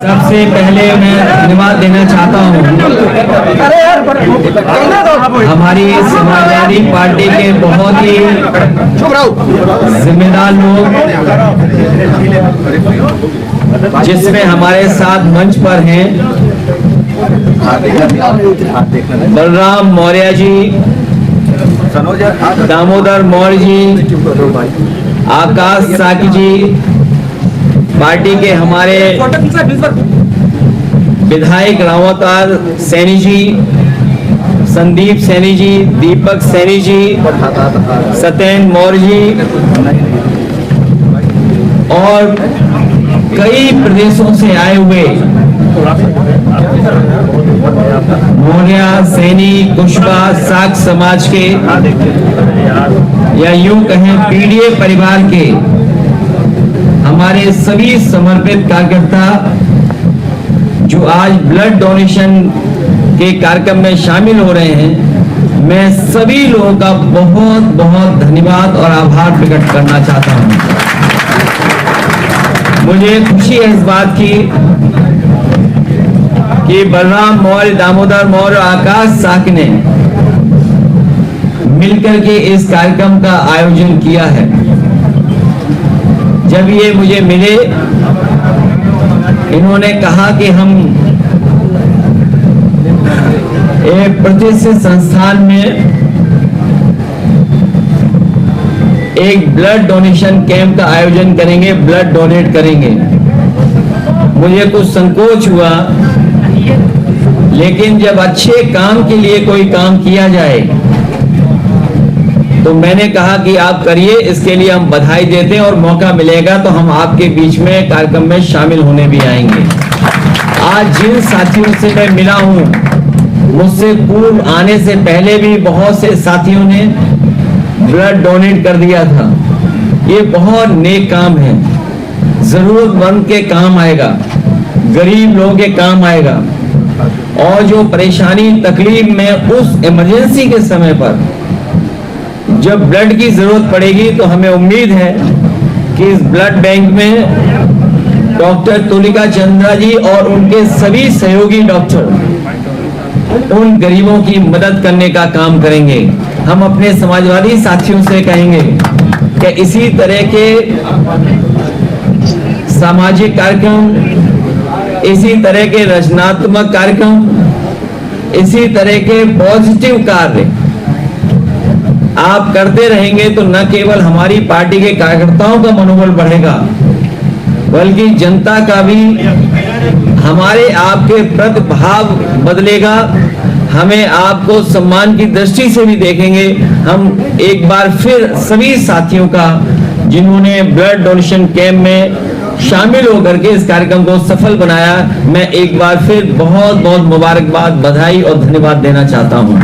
सबसे पहले मैं धन्यवाद देना चाहता हूँ हमारी समाजवादी पार्टी के बहुत ही जिम्मेदार लोग, जिसमें हमारे साथ मंच पर हैं बलराम मौर्य जी, दामोदर मौर्य जी, आकाश साकी जी, पार्टी के हमारे विधायक रावतार सैनी जी, संदीप सैनी जी, दीपक सैनी जी, सत्येंद्र मौर्य जी और कई प्रदेशों से आए हुए मौर्य, सैनी, कुशवा, साक समाज के या यूं कहें पीडीए परिवार के हमारे सभी समर्पित कार्यकर्ता जो आज ब्लड डोनेशन के कार्यक्रम में शामिल हो रहे हैं, मैं सभी लोगों का बहुत बहुत धन्यवाद और आभार प्रकट करना चाहता हूं। मुझे खुशी है इस बात की कि बलराम मौर्य, दामोदर मौर्य, आकाश साक ने मिलकर के इस कार्यक्रम का आयोजन किया है। जब ये मुझे मिले, इन्होंने कहा कि हम एक प्रतिष्ठित संस्थान में एक ब्लड डोनेशन कैंप का आयोजन करेंगे, ब्लड डोनेट करेंगे। मुझे कुछ संकोच हुआ, लेकिन जब अच्छे काम के लिए कोई काम किया जाए तो मैंने कहा कि आप करिए, इसके लिए हम बधाई देते हैं और मौका मिलेगा तो हम आपके बीच में कार्यक्रम में शामिल होने भी आएंगे। आज जिन साथियों से मैं मिला हूं, मुझसे पूर्व आने से पहले भी बहुत से साथियों ने ब्लड डोनेट कर दिया था। ये बहुत नेक काम है, जरूरतमंद के काम आएगा, गरीब लोगों के काम आएगा और जो परेशानी तकलीफ में उस इमरजेंसी के समय पर जब ब्लड की जरूरत पड़ेगी तो हमें उम्मीद है कि इस ब्लड बैंक में डॉक्टर तुलिका चंद्रा जी और उनके सभी सहयोगी डॉक्टर उन गरीबों की मदद करने का काम करेंगे। हम अपने समाजवादी साथियों से कहेंगे कि इसी तरह के सामाजिक कार्यक्रम, इसी तरह के रचनात्मक कार्यक्रम, इसी तरह के पॉजिटिव कार्य आप करते रहेंगे तो न केवल हमारी पार्टी के कार्यकर्ताओं का मनोबल बढ़ेगा, बल्कि जनता का भी हमारे आपके प्रति भाव बदलेगा। हमें आपको सम्मान की दृष्टि से भी देखेंगे। हम एक बार फिर सभी साथियों का, जिन्होंने ब्लड डोनेशन कैंप में शामिल होकर के इस कार्यक्रम को सफल बनाया, मैं एक बार फिर बहुत बहुत मुबारकबाद, बधाई और धन्यवाद देना चाहता हूं।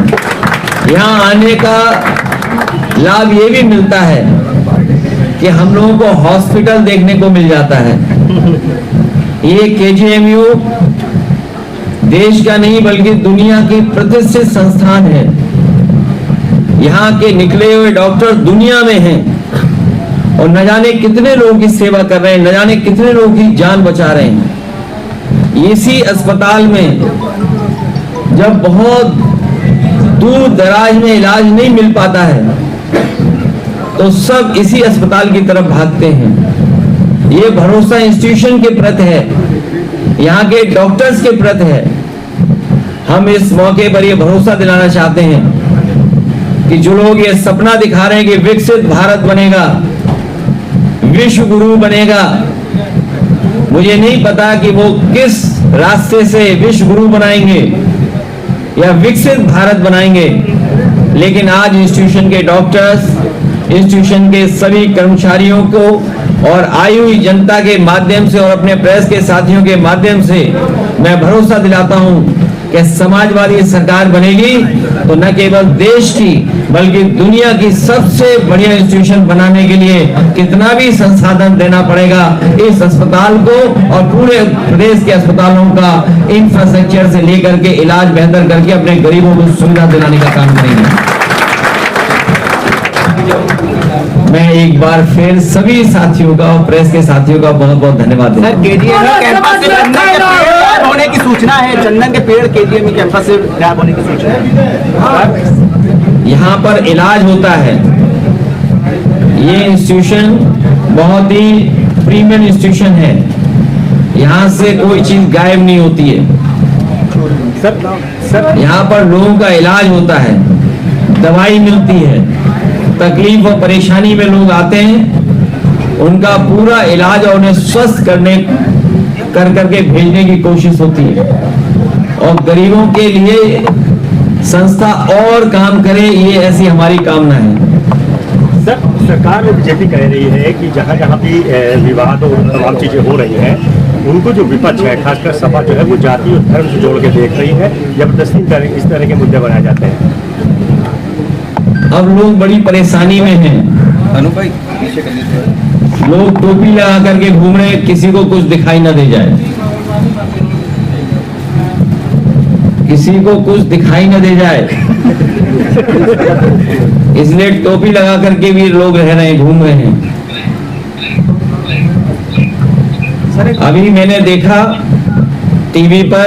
यहाँ आने का लाभ ये भी मिलता है कि हम लोगों को हॉस्पिटल देखने को मिल जाता है। ये केजीएमयू देश का नहीं बल्कि दुनिया की प्रतिष्ठित संस्थान है। यहाँ के निकले हुए डॉक्टर दुनिया में हैं और न जाने कितने लोगों की सेवा कर रहे हैं, न जाने कितने लोगों की जान बचा रहे हैं। इसी अस्पताल में जब बहुत दूर दराज में इलाज नहीं मिल पाता है तो सब इसी अस्पताल की तरफ भागते हैं। ये भरोसा इंस्टीट्यूशन के प्रति है, यहाँ के डॉक्टर्स के प्रति है। हम इस मौके पर ये भरोसा दिलाना चाहते हैं कि जो लोग ये सपना दिखा रहे हैं कि विकसित भारत बनेगा, विश्व गुरु बनेगा, मुझे नहीं पता कि वो किस रास्ते से विश्व गुरु बनाएंगे या विकसित भारत बनाएंगे, लेकिन आज इंस्टीट्यूशन के डॉक्टर्स, इंस्टीट्यूशन के सभी कर्मचारियों को और आई हुई जनता के माध्यम से और अपने प्रेस के साथियों के माध्यम से मैं भरोसा दिलाता हूं कि समाजवादी सरकार बनेगी तो न केवल देश की बल्कि दुनिया की सबसे बढ़िया इंस्टीट्यूशन बनाने के लिए कितना भी संसाधन देना पड़ेगा, इस अस्पताल को और पूरे प्रदेश के अस्पतालों का इंफ्रास्ट्रक्चर से लेकर के इलाज बेहतर करके अपने गरीबों को सुविधा दिलाने का काम करेंगे। मैं एक बार फिर सभी साथियों का और प्रेस के साथियों का बहुत बहुत धन्यवाद देता हूं। केजीएम में कैंपस से चंदन के पेड़ गायब होने की सूचना है। चंदन के पेड़ केजीएम में कैंपस से गायब होने की सूचना है। यहाँ पर इलाज होता है। ये इंस्टीट्यूशन बहुत ही प्रीमियम इंस्टीट्यूशन है। यहाँ से कोई चीज गायब नहीं होती है। यहाँ पर लोगों का इलाज होता है, दवाई मिलती है। तकलीफ और परेशानी में लोग आते हैं, उनका पूरा इलाज और उन्हें स्वस्थ करके भेजने की कोशिश होती है। और गरीबों के लिए संस्था और काम करे, ये ऐसी हमारी कामना है। सर, सरकार और बीजेपी कह रही है कि जहाँ जहाँ भी विवाद और तमाम चीजें हो रही हैं, उनको जो विपक्ष है, खासकर सपा जो है, वो जाति और धर्म से जोड़ के देख रही है। जबरदस्ती इस तरह के मुद्दे बनाए जाते हैं। अब लोग बड़ी परेशानी में हैं। लोग टोपी लगा करके घूम रहे हैं, किसी को कुछ दिखाई न दे जाए, किसी को कुछ दिखाई न दे जाए, इसलिए टोपी लगा करके भी लोग रह रहे हैं, घूम रहे हैं। अभी मैंने देखा टीवी पर